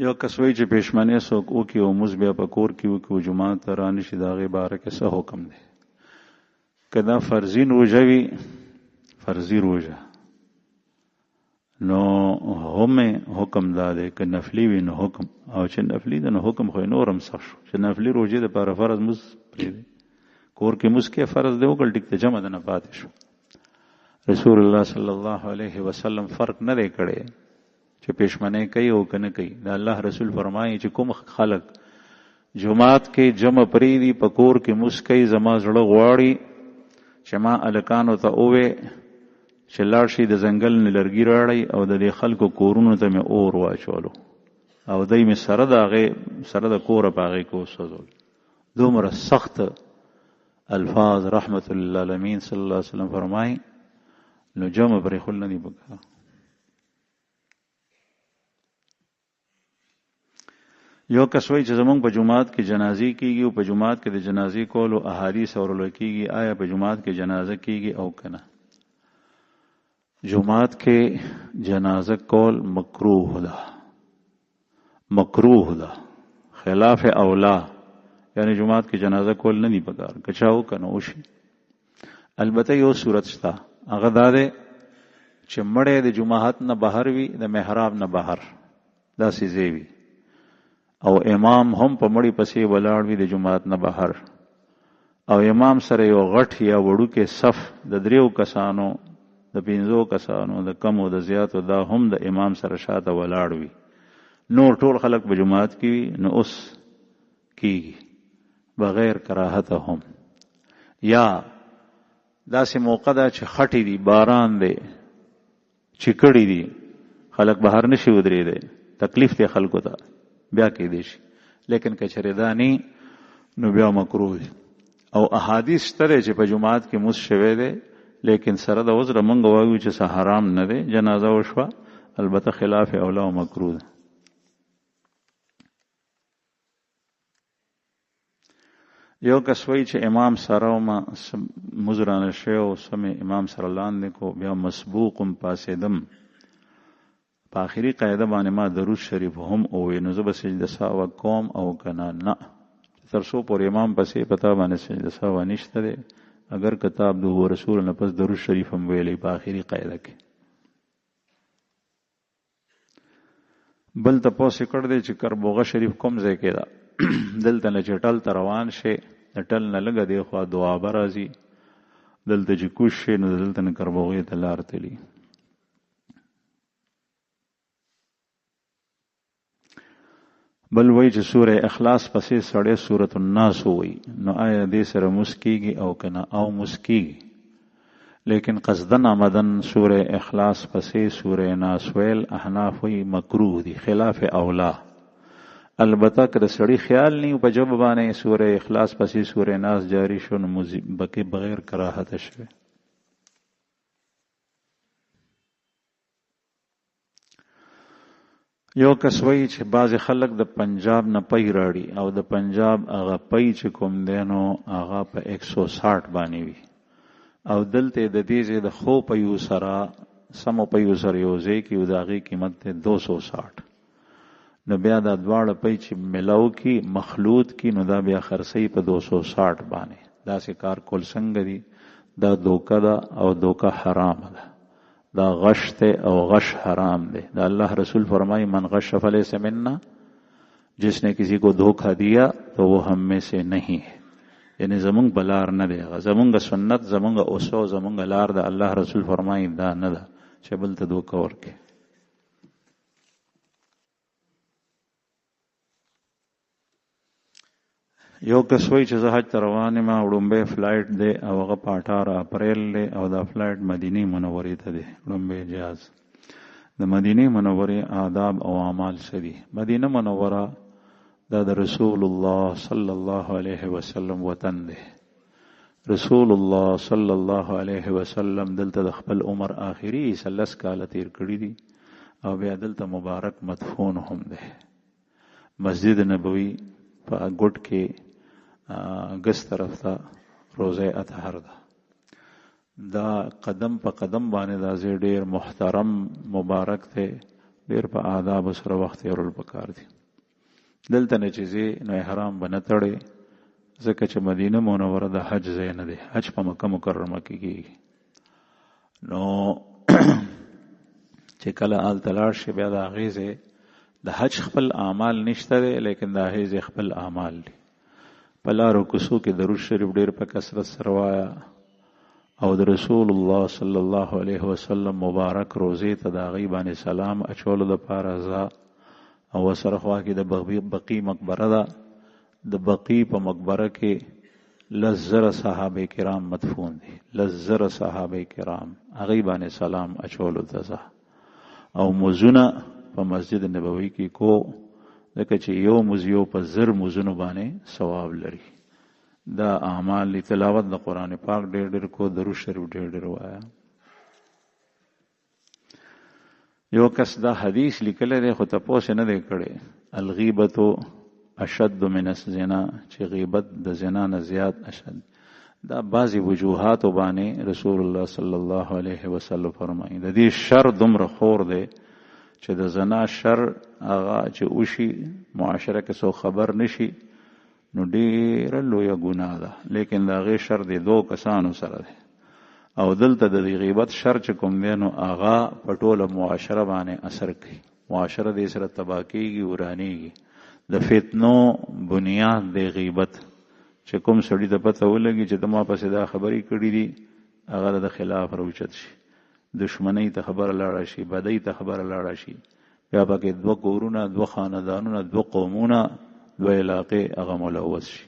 یو کسوی چې پېشمنې څوک وکړي او مونځ بیا په کور کې وکړي او جومات ته رانشي، د هغې باره کې څه حکم دی؟ که دا فرضي روژه وي، فرضي روژه، نو هم حکم دا دی. که نفلي وي نو حکم، او چې نفلي ده نو حکم خو یې نور هم سخت شو چې نفلي روژې دپاره فرض مونځ پرېږدي. کور کې مونځ کې فرض دی وکړل، ټیک ته جمع ده نه پاتې شو. رسول الله صلی الله علیه وسلم فرق نه دی کړی چې پېشمنۍ کوي او که نه کوي. د الله رسول فرمایي چې کوم خلک جمعات کې جمع پرېږدي، په کور کې مونځ کوي، زما زړه غواړي چې ما هلکانو ته ووې چې لاړ شي د ځنګل نه لرګي راړئ او د دې خلکو کورونو ته مې اور واچولو او دی مې سره د هغې سره د کوره په هغې کې وسوځول. دومره سخت الفاظ رحمت للعالمین صلی الله علیه وسلم فرمایي، نو جمع پرېښول نه دي پکار. یو کس وایي چې زمونږ په جماعت کې جنازې کېږي او په جماعت کې د جنازې کولو احادیث اورلو کېږي، آیا په جماعت کې جنازه کېږي او که نه؟ جماعت کې جنازه کول مکروه ده، مکروه ده، خلاف اولا. یعنی جماعت کې جنازه کول نه دي پکار، که چا وکړه نو وشي. البته یو صورت شته، هغه دا دی چې مړی د جماعت نه بهر وي، د محراب نه بهر، داسې ځای وي، او امام هم په مړی پسې ولاړ وي د جماعت نه بهر، او امام سره یو غټ یا وړوکی صف د 3 کسانو، د 5 کسانو، د کم او د زیاتو، دا هم د امام سره شاته ولاړ وي، نور ټول خلک په جماعت کې وي، نو اوس کېږي بغیر کراهت هم. یا داسې موقع ده چې خټې دي، باران دی، چکړې دي، خلک بهر نشي ودرېدی، تکلیف دی خلکو ته، بیا کېدی شي. لیکن که چېرې دا نه نو بیا مکروه دی. او احادیث شته دی چې په جماعت کې مونځ شوی دی، لیکن سره د عذره مونږ وایو چې څه حرام نه دی، جنازه وشوه، البته خلاف اولا او مکروه ده. یو کس وایي چې امام سره ومه مونځ رانه شوی او سمې امام سره لاندې کو، بیا مسبوقم پاسېدم، په آخري قاعده باندې ما درود شریف هم ووایي، نو زه به سجده سهو کوم او که نه؟ تر څو پورې امام پسې پتا باندې سجده سهو نشته دی، اگر کتاب د رسول نه پس درود شریف هم ویلی په آخري قاعده کې. بل تپوس یې کړی دی چې کربوغه شریف کوم ځای کې ده؟ دلته نه چې ټل ته روان شي، د ټل نه لږه دی خوا دوابه راځي، دلته چې کوز شي نو دلته نه کربوغې ته لار تلي. بل وایي چې سوره اخلاص پسې سړی سورة الناس وایي، نو آیا دې سره مونځ کېږي او که نه؟ او مونځ کېږي، لیکن قصدن آمدن سوره اخلاص پسې سوره ناس ویل احناف وایي مکروه دي، خلاف اولا. البته که د سړي خیال نه په ژبه باندې سوره اخلاص پسې سوره ناس جاری شو نو بکې بغیر کراهته شوی. یو کس وایي چې بعضې خلک د پنجاب نه پی راړي او د پنجاب هغه پی چې کوم دی نو هغه په 160 باندې وي، او دلته د دې ځای د ښو پیو سره سمو پیو سره یو ځای کې د هغې قیمت دی 260. نو بیا دا دواړه پی چې ملاو کی مخلوط کی نو دا بیا خرڅوي په 260 باندې. داسې کار کول څنګه دي؟ دا دوکه ده او دوکه حرام ده، دا غش تے او غش حرام دے. دا اللہ رسول فرمائی من غش فلیس منا، جس نے کسی کو دھوکہ دیا تو وہ ہم میں سے نہیں ہے. یعنی زمونږ بلار نه دی، زمونږ سنت، زمونږ اوسو، زمونږ لار دا الله رسول فرمائی دا نه ده چې بل ته دوکه ورکړي. یو کس وایي چې زه حج ته روان یم، وړومبی فلایټ دی او هغه په 18 اپریل دی او دا فلایټ مدینې منورې ته دی، وړومبی جهاز. د مدینې منورې آداب او اعمال څه دي؟ مدینه منوره دا د رسول الله صلی الله علیه وسلم وطن دی. رسول الله صلی الله علیه وسلم دلته د خپل عمر آخري 30 کاله تیر کړي دي او بیا دلته مبارک مدفون هم دی. مسجد نبوي په ګوټ کې ګس طرف ته روزه اطهر ده. دا قدم په قدم باندې دا ځای ډېر محترم مبارک دی ډېر په آداب سره وخت تېرول پکار دي. دلته نه چې ځې نو احرام به نه تړې، ځکه چې مدینه منوره د حج ځای نه دی، حج په مکه مکرمه کې کېږي. نو چې کله هلته لاړ شي بیا د هغې ځای د حج خپل اعمال نشته دی، لیکن د هغې ځای خپل اعمال دي. په لارو کوڅو کې درود شریف ډېر په کثرت سره وایه، او د رسول الله صلی الله علیه وسلم مبارک روزې ته د هغې باندې سلام اچولو دپاره ځه. او ورسره خوا کې د بقي مقبره ده، د بقي په مقبره کې 10,000 صحابه کرام مدفون دي، 10,000 صحابه کرام هغې باندې سلام اچولو ته ځه. او مزونه په مسجد نبوي کې کو، ځکه چې یو مز یو په 1000 مزونو باندې ثواب لري. دا اعمال لی تلاوت د قرآن پاک ډېر ډېر کو، درود شریف ډېر ډېر وایه. یو کس دا حدیث لیکلی دی خو تپوس نه دی کړی، الغیبت اشد من الزنا، چې غیبت د زنا نه زیات اشد. دا بعضی وجوهاتو باندې رسول الله صلی الله علیه وسلم فرمایي د دې شر دومره خور دی چې د زنا شر هغه چې وشي معاشره کې څوک خبر نشي نو ډېره لویه ګناه ده، لیکن د هغې شر د 2 کسانو سره دی. او دلته د دې غیبت شر چې کوم دی نو هغه په ټوله معاشره باندې اثر کوي، معاشره دې سره تباه کېږي، ورانېږي. د فتنو بنیاد د غیبت چې کوم سړي ته پته ولګي چې د ما پسې دا خبرې کړي دي، هغه د خلاف راوچت شي، دشمنۍ ته خبره لاړه شي، بدۍ ته خبره لاړه شي، بیا پکې 2 کورونه، 2 خاندانونه، 2 قومونه، 2 علاقې هغه ملوث شي.